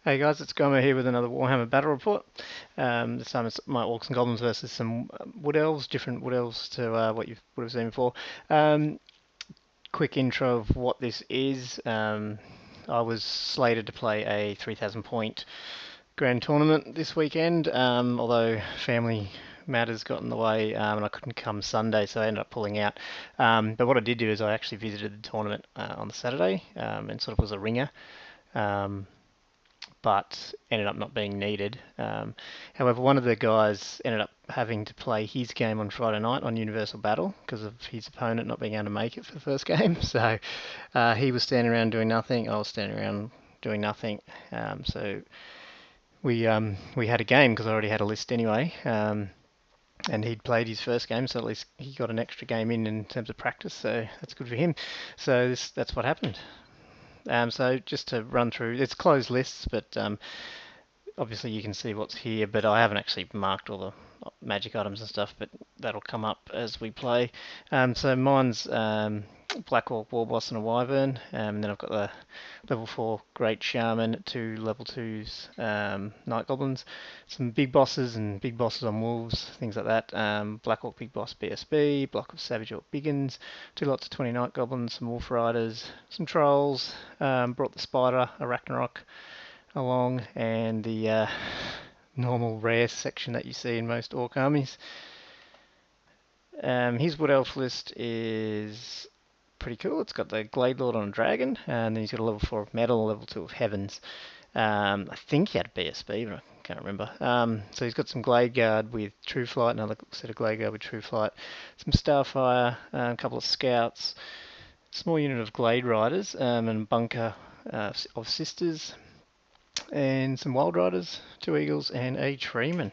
Hey guys, it's Gomer here with another Warhammer Battle Report. This time it's my Orcs and Goblins versus some Wood Elves, different Wood Elves to what you would have seen before. Um, Quick intro of what this is. I was slated to play a 3,000 point grand tournament this weekend, although family matters got in the way and I couldn't come Sunday, so I ended up pulling out. But what I did do is I actually visited the tournament on the Saturday and sort of was a ringer. Um, but ended up not being needed. However, one of the guys ended up having to play his game on Friday night on Universal Battle because of his opponent not being able to make it for the first game. So he was standing around doing nothing. I was standing around doing nothing. So we had a game because I already had a list anyway. And he'd played his first game, so at least he got an extra game in terms of practice. So that's good for him. So that's what happened. So just to run through, it's closed lists, but obviously you can see what's here, but I haven't actually marked all the magic items and stuff, but that'll come up as we play. So mine's Black Orc Warboss and a Wyvern, and then I've got the level 4 Great Shaman, two level 2s Night Goblins, some big bosses and big bosses on Wolves, things like that. Black Orc Big Boss BSB, block of Savage Orc Biggins, two lots of 20 Night Goblins, some Wolf Riders, some Trolls, brought the Spider, a Ragnarok, along, and the normal rare section that you see in most Orc armies. His Wood Elf list is pretty cool. It's got the Glade Lord on a dragon, and then he's got a level 4 of Metal, a level 2 of Heavens. I think he had a BSB, but I can't remember. So he's got some Glade Guard with True Flight, another set of Glade Guard with True Flight, some Starfire, a couple of Scouts, small unit of Glade Riders, and a bunker of Sisters, and some Wild Riders, two Eagles, and a Treeman.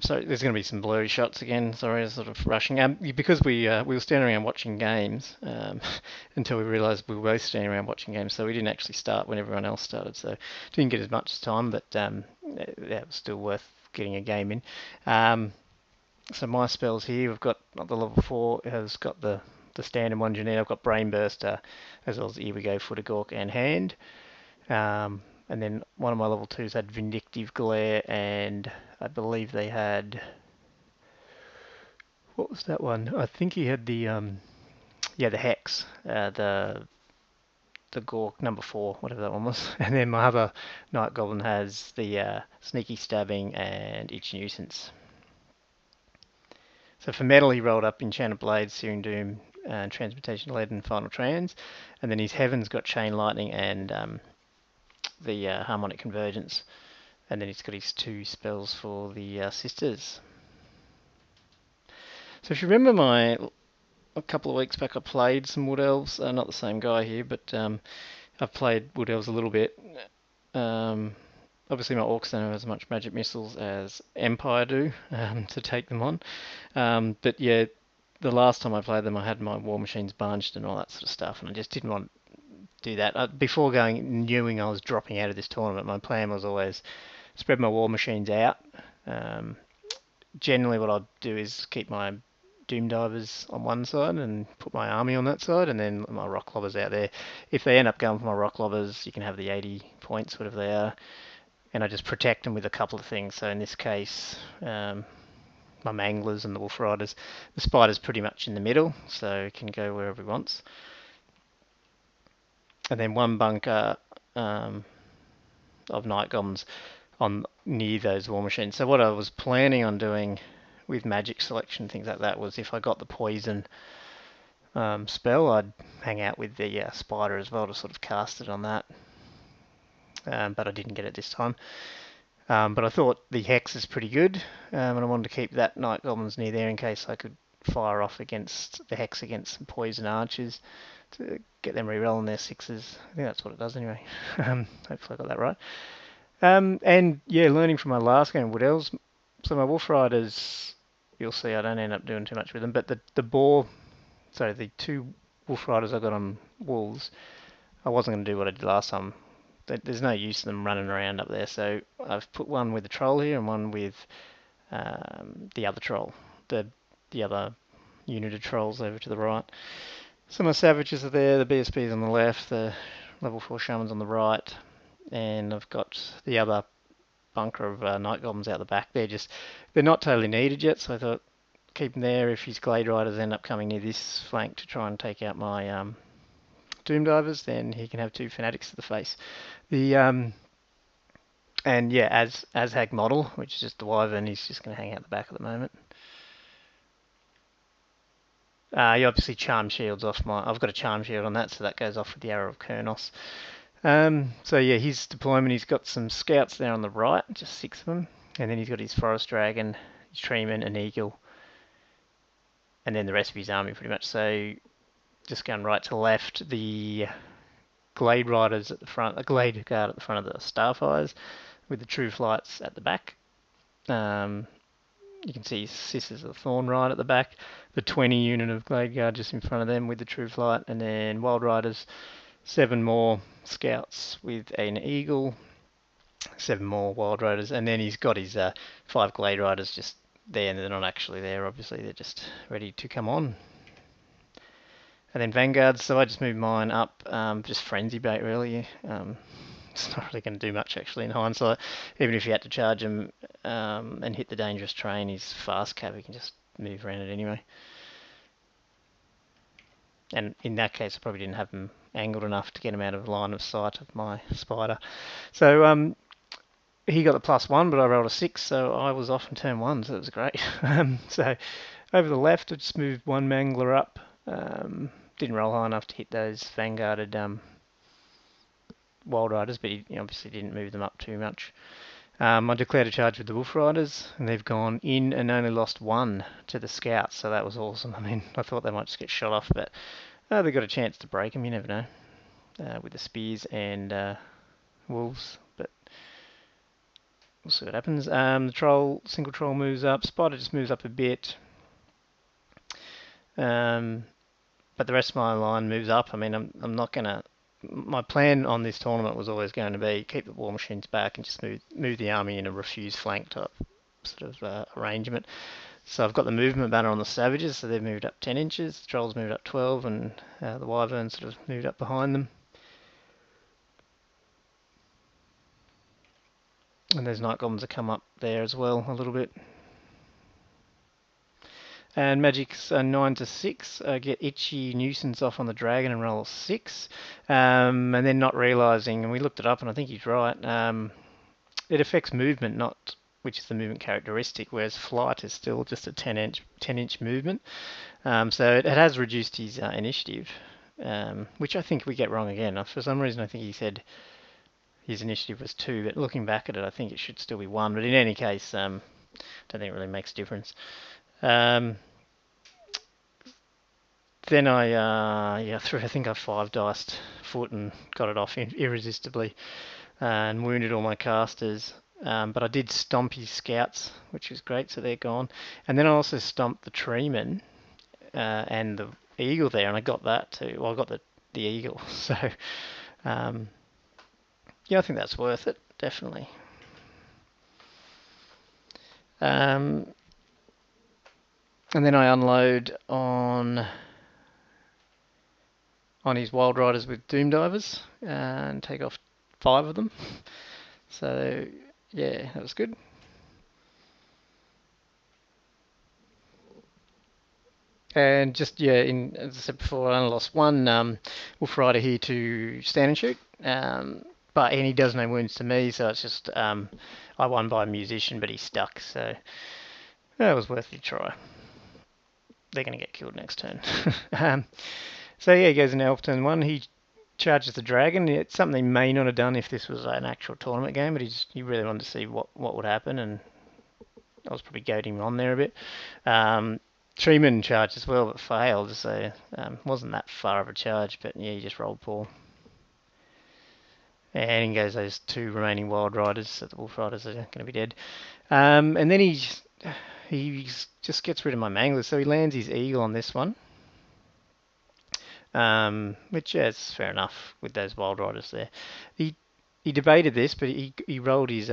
So there's going to be some blurry shots again. Sorry, sort of rushing. Because we were standing around watching games until we realised we were both standing around watching games. So we didn't actually start when everyone else started. So didn't get as much time, but that was still worth getting a game in. So my spells here, we've got the level 4 has got the standard ones you need. I've got Brain Burster, as well as Here We Go, Foot of Gork, and Hand. And then one of my level 2s had Vindictive Glare, and I believe they had... What was that one? I think he had the Hex, the Gork number 4, whatever that one was. And then my other Night Goblin has the Sneaky Stabbing and Itch Nuisance. So for metal, he rolled up Enchanted Blade, Searing Doom, Transmutation Lead, and Final Trans. And then his Heaven's got Chain Lightning and the Harmonic Convergence. And then he's got his two spells for the Sisters. So if you remember a couple of weeks back, I played some Wood Elves. Not the same guy here, but I've played Wood Elves a little bit. Obviously my Orcs don't have as much magic missiles as Empire do to take them on. But yeah, the last time I played them, I had my War Machines bunched and all that sort of stuff, and I just didn't want to do that. Before knowing I was dropping out of this tournament, my plan was always spread my War Machines out. Generally what I'd do is keep my Doom Divers on one side and put my army on that side, and then my Rock Lobbers out there. If they end up going for my Rock Lobbers, you can have the 80 points, whatever they are, and I just protect them with a couple of things. So in this case, my Manglers and the Wolf Riders. The Spider's pretty much in the middle, so it can go wherever he wants. And then one bunker of Night Goblins on near those War Machines. So what I was planning on doing with magic selection, things like that, was if I got the poison spell, I'd hang out with the Spider as well to sort of cast it on that. But I didn't get it this time. But I thought the Hex is pretty good, and I wanted to keep that Night Goblins near there in case I could fire off against the Hex against some poison archers to get them re-rolling their 6s. I think that's what it does anyway. Hopefully I got that right. And yeah, learning from my last game, Wood Elves. So my Wolf Riders, you'll see I don't end up doing too much with them, but the two Wolf Riders I got on Wolves, I wasn't going to do what I did last time. There's no use in them running around up there, so I've put one with the Troll here and one with the other Troll, the other unit of Trolls over to the right. So my savages are there, the BSB's on the left, the level 4 shamans on the right, and I've got the other bunker of night goblins out the back. They're not totally needed yet, so I thought keep them there. If his glade riders end up coming near this flank to try and take out my doom divers, then he can have two fanatics to the face. The and yeah, as hag model, which is just the wyvern, he's just going to hang out the back at the moment. He obviously charm shields off my. I've got a charm shield on that, so that goes off with the arrow of Kurnos. So yeah, his deployment, he's got some scouts there on the right, just 6 of them, and then he's got his forest dragon, his treeman, an eagle, and then the rest of his army pretty much. So just going right to left, the glade riders at the front, a glade guard at the front of the starfires, with the true flights at the back. You can see Sisters of Thorn right at the back, the 20 unit of glade guard just in front of them with the true flight, and then wild riders, 7 more scouts with an eagle, 7 more wild riders, and then he's got his 5 glade riders just there, and they're not actually there, obviously, they're just ready to come on. And then vanguards, so I just moved mine up, just frenzy bait really. It's not really going to do much actually in hindsight. Even if you had to charge him and hit the dangerous train, he's fast cap, he can just move around it anyway. And in that case, I probably didn't have him angled enough to get him out of line of sight of my spider. So he got the +1, but I rolled a 6, so I was off in turn 1, so it was great. So over the left, I just moved one mangler up. Didn't roll high enough to hit those vanguarded wild riders, but he obviously didn't move them up too much. I declared a charge with the wolf riders, and they've gone in and only lost 1 to the scouts, so that was awesome. I mean, I thought they might just get shot off, but they got a chance to break them, you never know, with the spears and wolves, but we'll see what happens. The single troll moves up, spider just moves up a bit, but the rest of my line moves up. I mean, I'm not going to... My plan on this tournament was always going to be keep the war machines back and just move the army in a refuse flank type sort of arrangement. So I've got the movement banner on the savages, so they've moved up 10 inches, the trolls moved up 12, and the wyverns sort of moved up behind them. And those night goblins have come up there as well a little bit. And magic's 9 to 6. Get itchy nuisance off on the dragon and roll 6. And then not realising, and we looked it up, and I think he's right. It affects movement, not which is the movement characteristic, whereas flight is still just a 10-inch movement. So it has reduced his initiative, which I think we get wrong again. For some reason, I think he said his initiative was 2, but looking back at it, I think it should still be 1. But in any case, I don't think it really makes a difference. Then I think I 5-diced foot and got it off irresistibly and wounded all my casters. But I did stomp his scouts, which was great, so they're gone. And then I also stomped the treeman and the eagle there, and I got that too. Well, I got the eagle, so yeah, I think that's worth it, definitely. And then I unload on his wild riders with doom divers and take off 5 of them. So yeah, that was good. And just as I said before, I only lost 1 wolf rider here to stand and shoot. But he does no wounds to me, so it's just I won by a musician, but he stuck, so that was worth a try. They're going to get killed next turn. So yeah, he goes in elf turn 1. He charges the dragon. It's something he may not have done if this was an actual tournament game, but he really wanted to see what would happen, and I was probably goading him on there a bit. Treeman charged as well, but failed, so wasn't that far of a charge, but yeah, he just rolled poor. And in goes those 2 remaining wild riders, so the wolf riders are going to be dead. And then he just gets rid of my manglers, so he lands his eagle on this one. Which yeah, is fair enough with those wild riders there. He debated this, but he rolled his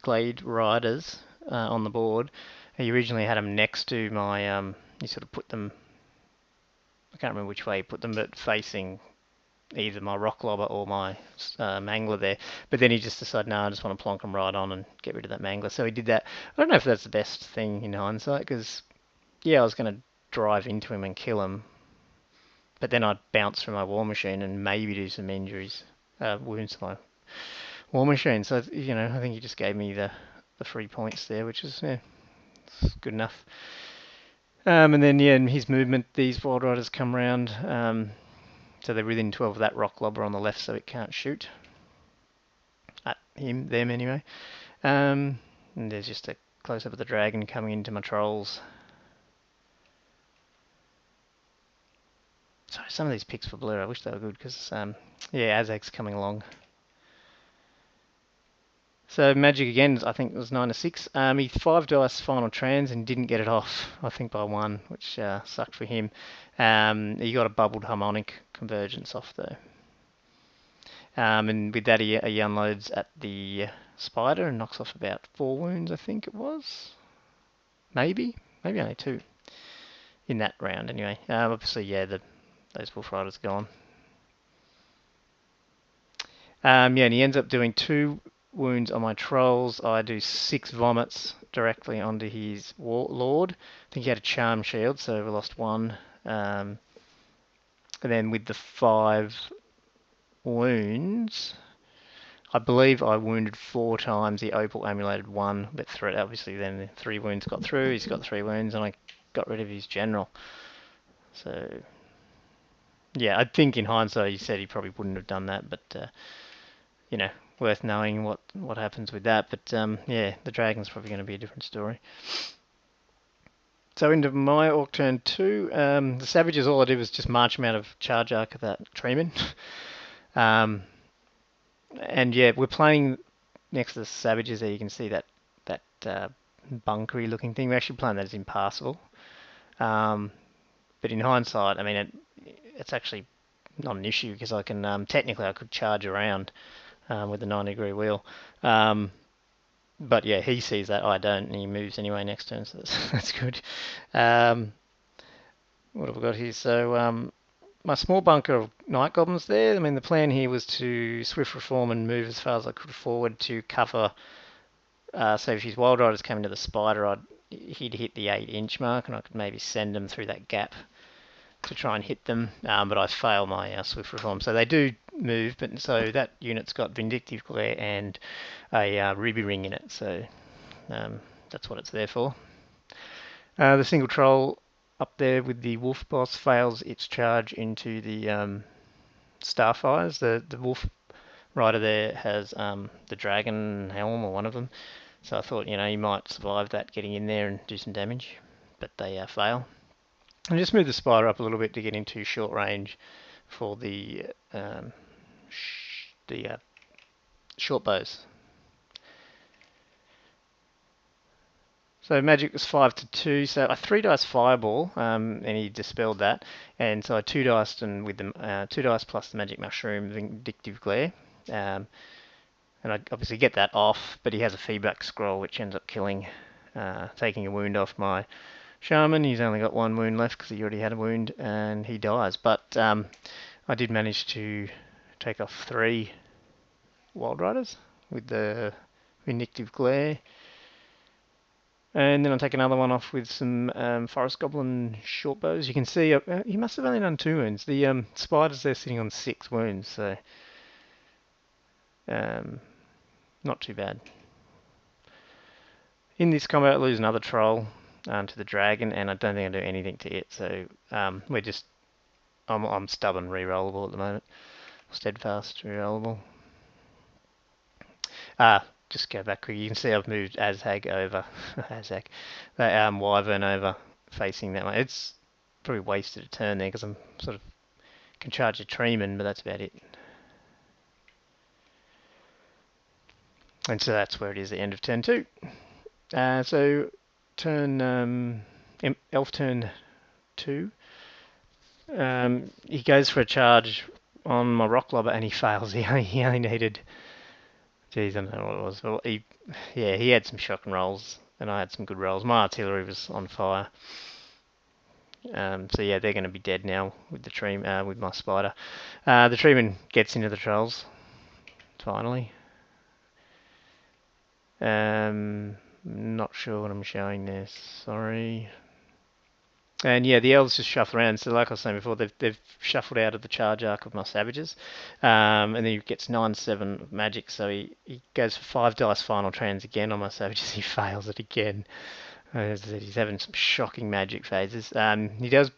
glade riders on the board. He originally had them next to my. He sort of put them I can't remember which way he put them, but facing either my rock lobber or my mangler there. But then he just decided, no, I just want to plonk them right on and get rid of that mangler. So he did that. I don't know if that's the best thing in hindsight, because yeah, I was going to drive into him and kill him, but then I'd bounce from my war machine and maybe do some wounds to my war machine. So I think he just gave me the 3 points there, which is good enough. And then in his movement, these wild riders come round. So they're within 12 of that rock lobber on the left, so it can't shoot at them anyway. And there's just a close up of the dragon coming into my trolls. Sorry, some of these picks for blue, I wish they were good, because Azag's coming along. So Magic again, I think it was 9-6. He 5 dice final trans and didn't get it off, I think by 1, which sucked for him. He got a bubbled harmonic convergence off though. And with that he unloads at the spider and knocks off about 4 wounds, I think it was. Maybe only 2 in that round anyway. Obviously, those wolf riders are gone. And he ends up doing 2 wounds on my trolls. I do 6 vomits directly onto his lord. I think he had a charm shield, so we lost 1. And then with the 5 wounds, I believe I wounded 4 times. The opal amuleted 1, but obviously then the 3 wounds got through. He's got 3 wounds, and I got rid of his general. So yeah, I think in hindsight he said he probably wouldn't have done that, but worth knowing what happens with that. But the dragon's probably going to be a different story. So into my orc turn 2, the savages, all I did was just march them out of charge arc of that treeman. And we're playing next to the savages there. You can see that bunkery looking thing. We're actually playing that as impassable. But in hindsight, I mean, it's actually not an issue, because I can technically I could charge around with the 90-degree wheel. But yeah, he sees that, I don't, and he moves anyway next turn, so that's good. What have we got here? So my small bunker of night goblins there. I mean, the plan here was to swift reform and move as far as I could forward to cover. So if his wild riders came into the spider, he'd hit the 8-inch mark, and I could maybe send them through that gap to try and hit them. But I fail my swift reform, so they do move. But so that unit's got vindictive glare and a ruby ring in it, so that's what it's there for. The single troll up there with the wolf boss fails its charge into the starfires. The wolf rider there has the dragon helm, or one of them, so I thought he might survive that, getting in there and do some damage, but they fail. And just move the spider up a little bit to get into short range for the short bows. So magic was 5-2, so I 3 dice fireball, and he dispelled that, and so I 2 diced, and with the 2 dice plus the magic mushroom, vindictive glare, and I obviously get that off, but he has a feedback scroll which ends up killing, taking a wound off my shaman. He's only got 1 wound left because he already had a wound, and he dies. But I did manage to take off 3 wild riders with the vindictive glare. And then I'll take another one off with some forest goblin short bows. You can see he must have only done 2 wounds. The spiders there sitting on 6 wounds, so not too bad. In this combat, I lose another troll to the dragon, and I don't think I do anything to it. So I'm stubborn rerollable at the moment. Steadfast rerollable. Just go back quick. You can see I've moved Azag over. Azag. That wyvern over facing that way. It's probably wasted a turn there, because I'm sort of can charge a treeman, but that's about it. And so that's where it is, the end of turn 2. So turn elf turn 2. He goes for a charge on my rock lobber, and he fails. He only needed, geez, I don't know what it was. Well, he had some shocking rolls, and I had some good rolls. My artillery was on fire. So yeah, they're going to be dead now with the tree with my spider. The treeman gets into the trolls finally. Not sure what I'm showing there. Sorry. And yeah, the elves just shuffle around. So like I was saying before, they've shuffled out of the charge arc of my savages, and then he gets 9/7 magic. So he goes for 5 dice final trans again on my savages. He fails it again. As I said, he's having some shocking magic phases. He does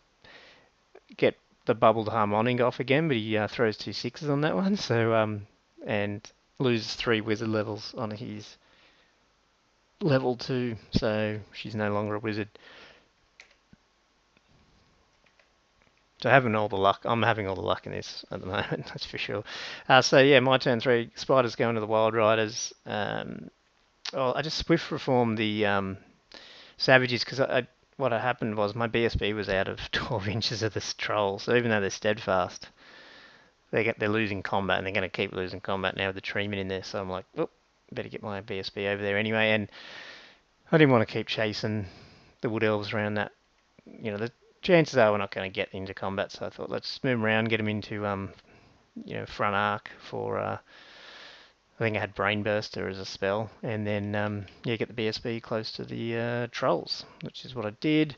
get the bubbled harmonic off again, but he throws 2 6s on that one. So and loses 3 wizard levels on his level 2. So she's no longer a wizard. So having all the luck, I'm having all the luck in this at the moment, that's for sure. So yeah, my turn 3. Spiders going to the Wild Riders. I just swift reformed the Savages because what had happened was my BSB was out of 12 inches of this troll. So even though they're steadfast, they're losing combat and they're going to keep losing combat now with the treatment in there. So I'm like, oh, better get my BSB over there anyway. And I didn't want to keep chasing the Wood Elves around that. The chances are we're not going to get into combat. So I thought let's move around, get them into front arc for. I think I had Brain Burster as a spell, and then get the BSB close to the trolls, which is what I did.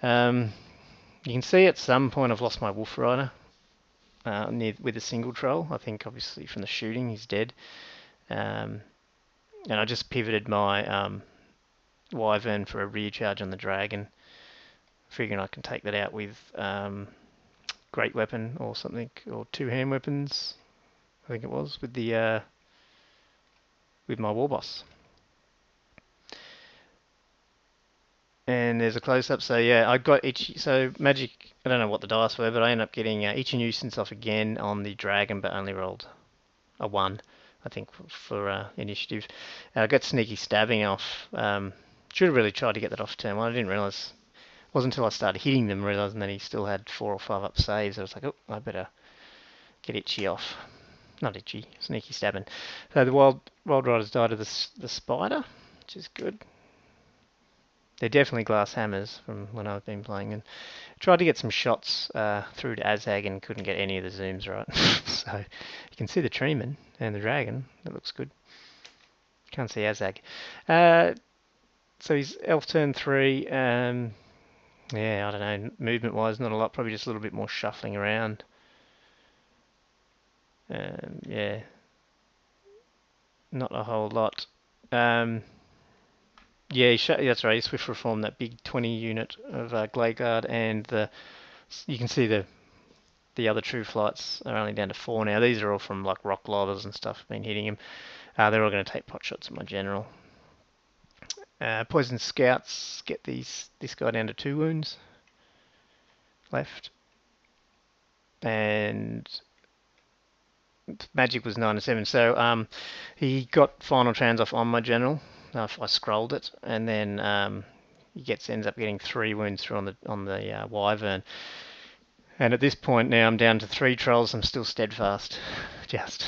You can see at some point I've lost my Wolf Rider with a single troll. I think obviously from the shooting he's dead. And I just pivoted my Wyvern for a rear charge on the dragon, figuring I can take that out with Great Weapon or something, or 2 hand weapons, I think it was, with my Warboss. And there's a close-up, so yeah, I got magic, I don't know what the dice were, but I ended up getting Itchy Nuisance off again on the dragon, but only rolled a 1, I think, for initiative. I got Sneaky Stabbing off. Should have really tried to get that off turn 1. I didn't realise, it wasn't until I started hitting them, realising that he still had 4 or 5 up saves. I was like, oh, I better get Itchy off. Not Itchy, Sneaky Stabbing. So the Wild Riders died of the spider, which is good. They're definitely glass hammers from when I've been playing, and tried to get some shots through to Azag and couldn't get any of the zooms right. So you can see the treeman and the dragon. That looks good. Can't see Azag. So he's elf turn 3. Yeah, I don't know. Movement wise, not a lot. Probably just a little bit more shuffling around. Yeah, not a whole lot. Yeah, that's right. He swift reformed that big 20 unit of Glade Guard, and you can see the other true flights are only down to 4 now. These are all from like rock lobbers and stuff. Been hitting him. They're all going to take pot shots at my general. Poison Scouts get this guy down to 2 wounds left, and magic was 9/7. So he got final trans off on my general. I scrolled it, and then he ends up getting 3 wounds through on the Wyvern. And at this point now I'm down to 3 trolls. I'm still steadfast, just.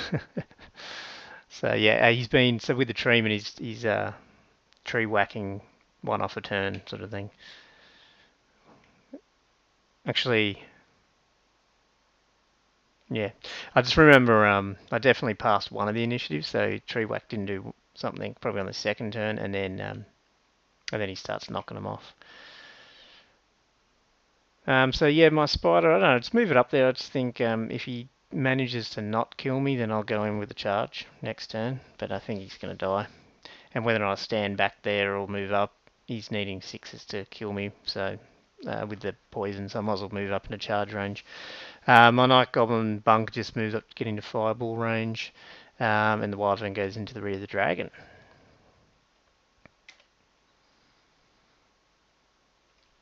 So yeah, so with the treeman, he's tree whacking 1 off a turn sort of thing. Actually, yeah, I just remember I definitely passed one of the initiatives. So tree whack didn't do something probably on the 2nd turn, and then he starts knocking them off. So yeah, my spider, I don't know, just move it up there. I just think if he manages to not kill me, then I'll go in with a charge next turn. But I think he's going to die. And whether or not I stand back there or move up, he's needing 6s to kill me. So with the poison, so I might as well move up into charge range. My Night Goblin Bunk just moves up to get into fireball range. And the Wyvern goes into the rear of the dragon.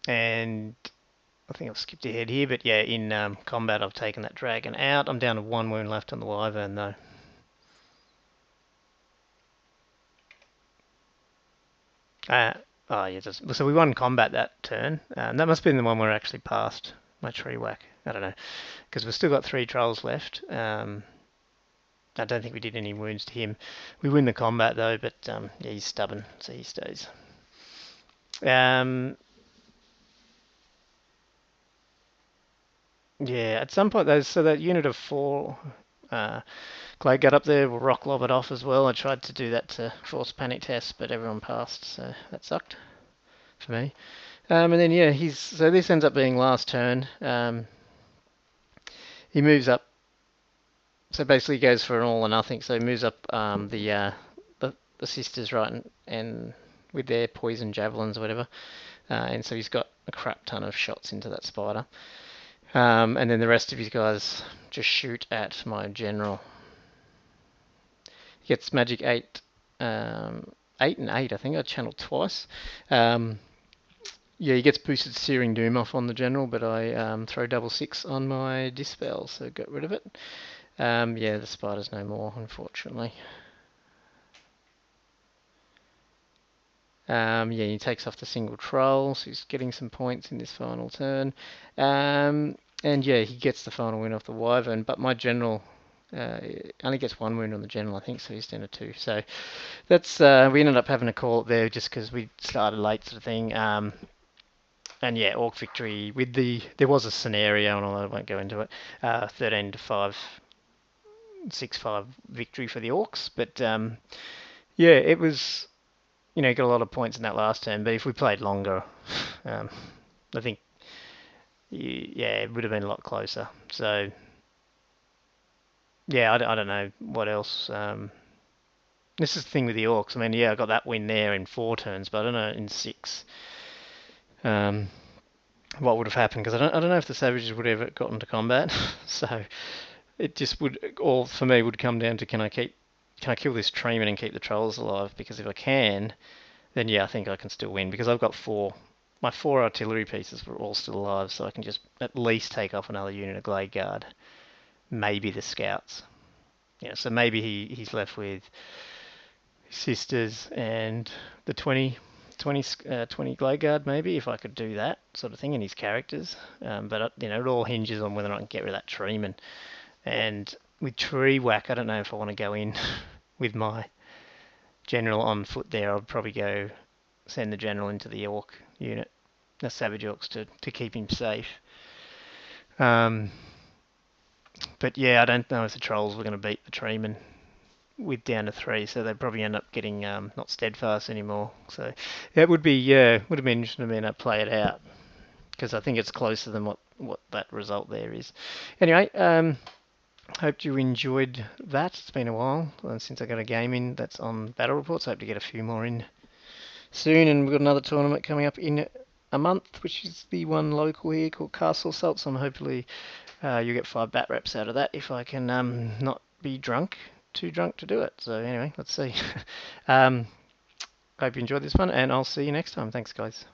And I think I've skipped ahead here, but yeah, in combat I've taken that dragon out. I'm down to 1 wound left on the Wyvern though. Oh yeah, so we won combat that turn. That must have been the one where I actually passed my tree whack. I don't know, because we've still got 3 trolls left. I don't think we did any wounds to him. We win the combat though, but yeah, he's stubborn, so he stays. Yeah, at some point, those so that unit of four uh, Clay got up there, will rock lob it off as well. I tried to do that to force panic test, but everyone passed, so that sucked for me. And then yeah, he's so this ends up being last turn. He moves up, so basically he goes for an all or nothing. So he moves up the sisters right and with their poison javelins or whatever, and so he's got a crap ton of shots into that spider. And then the rest of his guys just shoot at my general. He gets magic 8, 8 and 8. I think I channeled twice. Um, yeah, he gets boosted Searing Doom off on the general, but I throw double 6 on my Dispel, so got rid of it. Yeah, the spider's no more, unfortunately. Yeah, he takes off the single troll, so he's getting some points in this final turn. And yeah, he gets the final win off the Wyvern, but my general only gets one wound on the general, I think, so he's down to 2. So that's we ended up having to call it there just because we started late, sort of thing. And yeah, Orc victory with there was a scenario, and I won't go into it. 13 to 5, 6-5 victory for the Orcs, but yeah, it was got a lot of points in that last turn. But if we played longer, um, I think yeah, it would have been a lot closer. So yeah, I don't know what else. This is the thing with the Orcs. I mean, yeah, I got that win there in 4 turns, but I don't know in 6 um, what would have happened because I don't know if the Savages would have ever got into combat. So it just would, or for me, would come down to can I kill this Treeman and keep the Trolls alive? Because if I can, then yeah, I think I can still win because I've got my 4 artillery pieces were all still alive, so I can just at least take off another unit of Glade Guard, maybe the Scouts. Yeah, so maybe he's left with his sisters and the 20 Glade Guard, maybe, if I could do that sort of thing, in his characters. But it all hinges on whether or not I can get rid of that Treeman. And with Tree Whack, I don't know if I want to go in with my general on foot there. I'd probably send the general into the Orc unit, the Savage Orcs, to keep him safe. Um, but yeah, I don't know if the Trolls were going to beat the Treeman with down to 3, so they'd probably end up getting not steadfast anymore. So yeah, it would have been interesting to play it out because I think it's closer than what that result there is. Anyway, hope you enjoyed that. It's been a while since I got a game in that's on Battle Reports. I hope to get a few more in soon, and we've got another tournament coming up in a month, which is the one local here called Castle Assault. So hopefully you get 5 bat reps out of that if I can not be too drunk to do it. So anyway, let's see. Hope you enjoyed this one, and I'll see you next time. Thanks, guys.